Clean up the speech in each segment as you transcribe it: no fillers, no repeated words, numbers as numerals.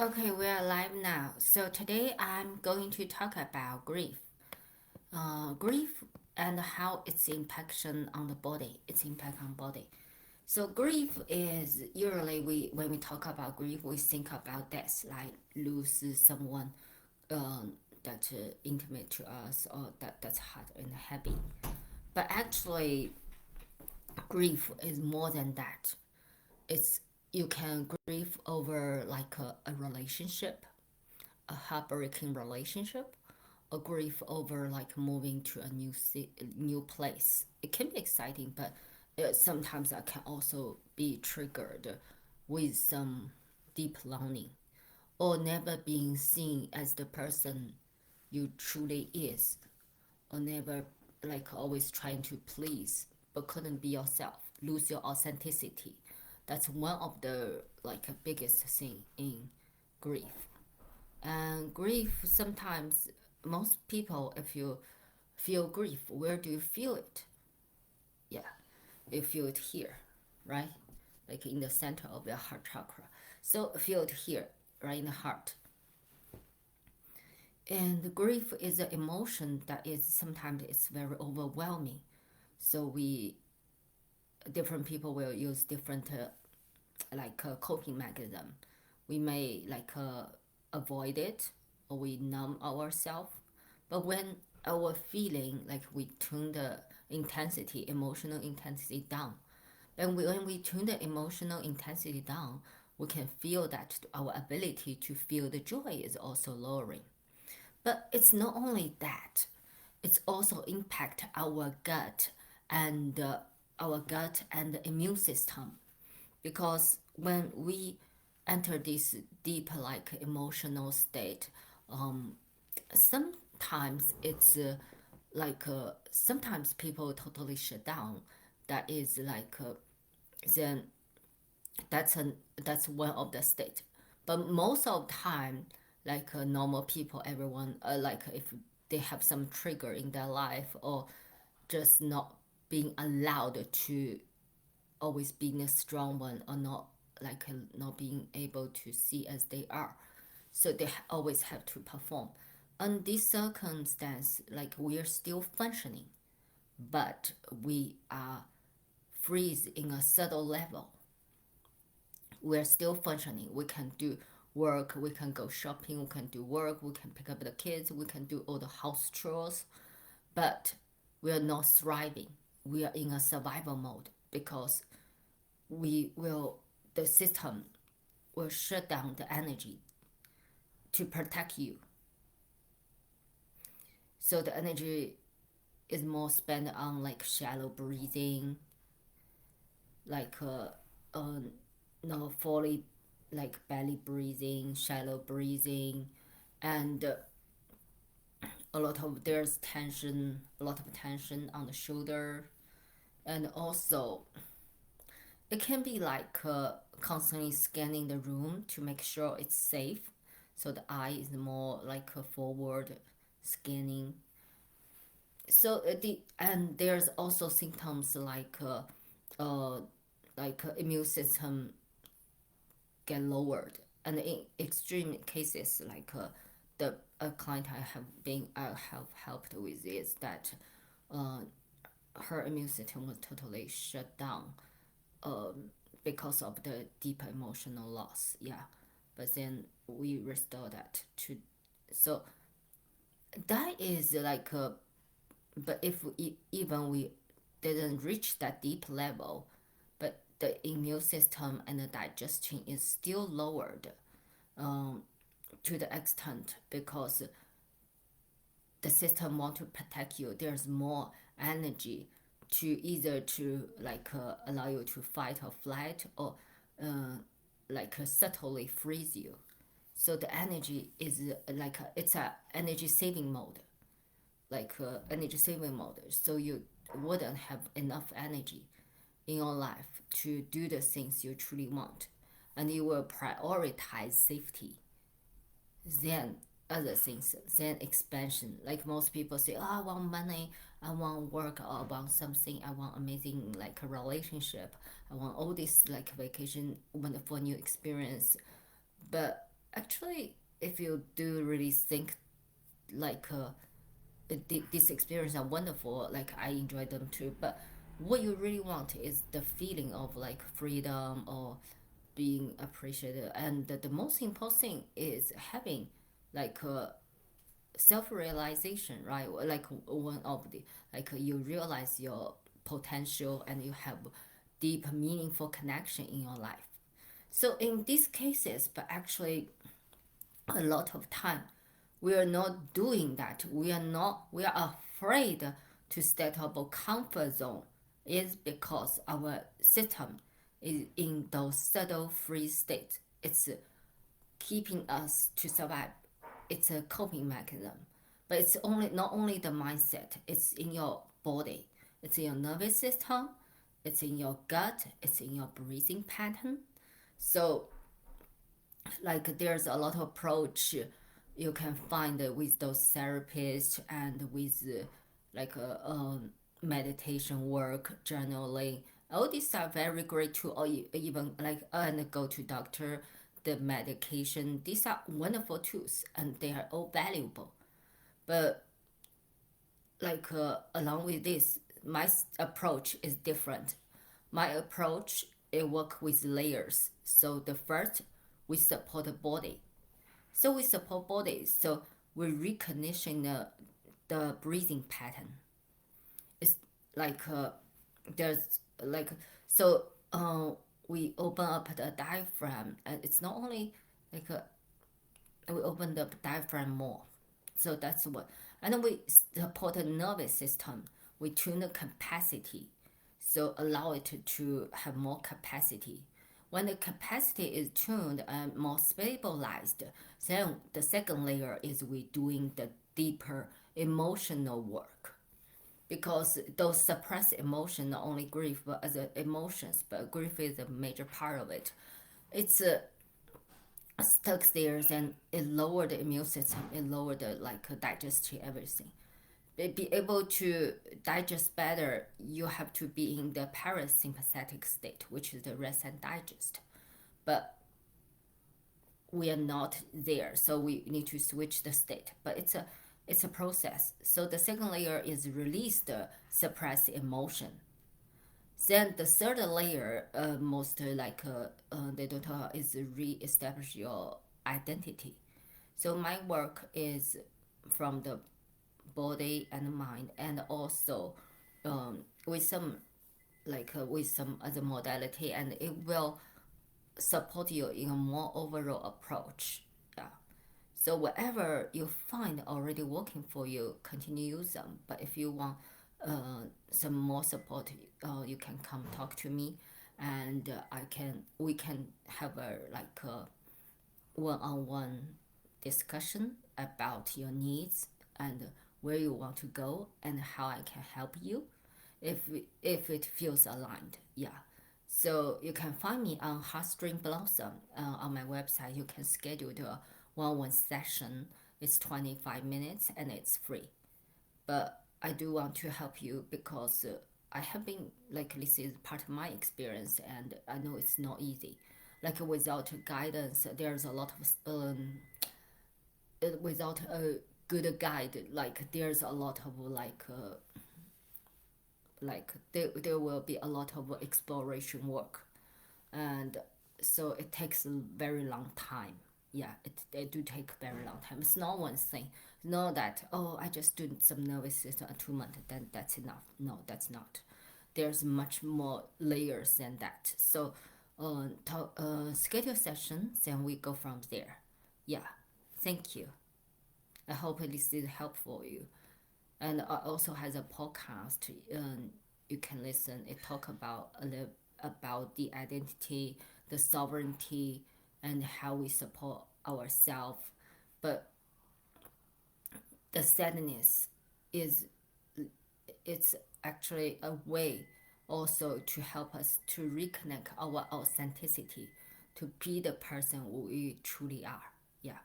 Okay, we are live now. So today I'm going to talk about grief. Grief and how its impact on the body, its impact on body. So grief is usually when we talk about grief, we think about death, like lose someone that's intimate to us or that's hard and heavy. But actually, grief is more than that. It's you can grieve over like a relationship, a heartbreaking relationship, or grief over like moving to a new place. It can be exciting, but sometimes that can also be triggered with some deep longing or never being seen as the person you truly is, or never like always trying to please but couldn't be yourself, lose your authenticity. That's one of the like biggest thing in grief. And grief sometimes, most people, if you feel grief, where do you feel it? Yeah, you feel it here, right? Like in the center of your heart chakra. So feel it here, right in the heart. And grief is an emotion that is sometimes it's very overwhelming. So we different people will use different coping mechanism. We may avoid it or we numb ourselves. But when our feeling like we tune the intensity, emotional intensity down, and when we tune the emotional intensity down, we can feel that our ability to feel the joy is also lowering. But it's not only that, it's also impact and our gut and the immune system, because when we enter this deep like emotional state, um, sometimes it's sometimes people totally shut down. That is then that's an that's one of the state. But most of the time, normal people, everyone if they have some trigger in their life or just not being allowed to always being a strong one or not not being able to see as they are, so they always have to perform. On this circumstance, like we are still functioning, but we are freeze in a subtle level. We're still functioning. We can do work, we can go shopping, we can do work, we can pick up the kids, we can do all the house chores, but we are not thriving. We are in a survival mode because we will the system will shut down the energy to protect you. So the energy is more spent on like shallow breathing, like no fully like belly breathing, shallow breathing, and a lot of tension on the shoulder, and also it can be constantly scanning the room to make sure it's safe. So the eye is more like a forward scanning. So there's also symptoms immune system get lowered, and in extreme cases the a client I have helped with is that uh, her immune system was totally shut down because of the deep emotional loss. Yeah, but then we restore that to. So that is but if even we didn't reach that deep level, but the immune system and the digestion is still lowered um, to the extent because the system want to protect you. There's more energy to either to allow you to fight or flight, or subtly freeze you. So the energy is it's a energy saving mode, energy saving mode. So you wouldn't have enough energy in your life to do the things you truly want, and you will prioritize safety, then other things, then expansion. Like most people say, oh, I want money, I want work, or I want something, I want amazing like a relationship, I want all this like vacation, wonderful new experience. But Actually, if you do really think like this experience are wonderful, like I enjoy them too, but what you really want is the feeling of like freedom or being appreciated, and the most important thing is having like a self-realization, right? Like one of the like you realize your potential and you have deep meaningful connection in your life. So in these cases, but actually a lot of time we are not doing that. We are afraid to step out of comfort zone is because our system is in those subtle free states. It's keeping us to survive. It's a coping mechanism. But it's only not only the mindset, it's in your body, it's in your nervous system, it's in your gut, it's in your breathing pattern. So like there's a lot of approach you can find with those therapists and with like meditation work, journaling. All these are very great too, or even like and go to doctor, the medication. These are wonderful tools and they are all valuable. But like along with this, my approach is different. My approach it work with layers. So the first we support the body. So we support body. So we recondition the breathing pattern. It's like there's like so we open up the diaphragm and it's not only like we open the diaphragm more. So that's what. And then we support the nervous system. We tune the capacity. So allow it to have more capacity. When the capacity is tuned and more stabilized, then the second layer is we doing the deeper emotional work. Because those suppressed emotions, not only grief but other emotions, but grief is a major part of it. It's stuck there and it lower the immune system, it lower the like digestion, everything. Be able to digest better, you have to be in the parasympathetic state, which is the rest and digest. But we are not there, so we need to switch the state. But it's a process. So the second layer is release the suppressed emotion. Then the third layer, most like they don't is re-establish your identity. So my work is from the body and mind, and also with some like with some other modality, and it will support you in a more overall approach. Yeah. So whatever you find already working for you, continue use them. But if you want some more support, you can come talk to me, and we can have a like a one-on-one discussion about your needs and where you want to go and how I can help you if it feels aligned. Yeah. So you can find me on Heartstring Blossom on my website. You can schedule the one-on-one session. It's 25 minutes and it's free. But I do want to help you because I have been like this is part of my experience and I know it's not easy. Like without guidance, there's a lot of without a good guide, like there's a lot of like there will be a lot of exploration work, and so it takes a very long time. Yeah, it do take very long time. It's not one thing. Know that oh I just do some nervous system 2 months, then that's enough. No, that's not. There's much more layers than that. So schedule session, then we go from there. Yeah, thank you. I hope this is helpful for you. And I also has a podcast. You can listen. It talk about a little about the identity, the sovereignty, and how we support ourselves. But the sadness is it's actually a way also to help us to reconnect our authenticity, to be the person we truly are. Yeah.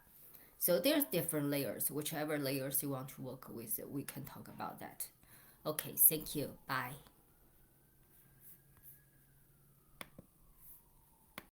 So there's different layers. Whichever layers you want to work with, we can talk about that. Okay, thank you. Bye.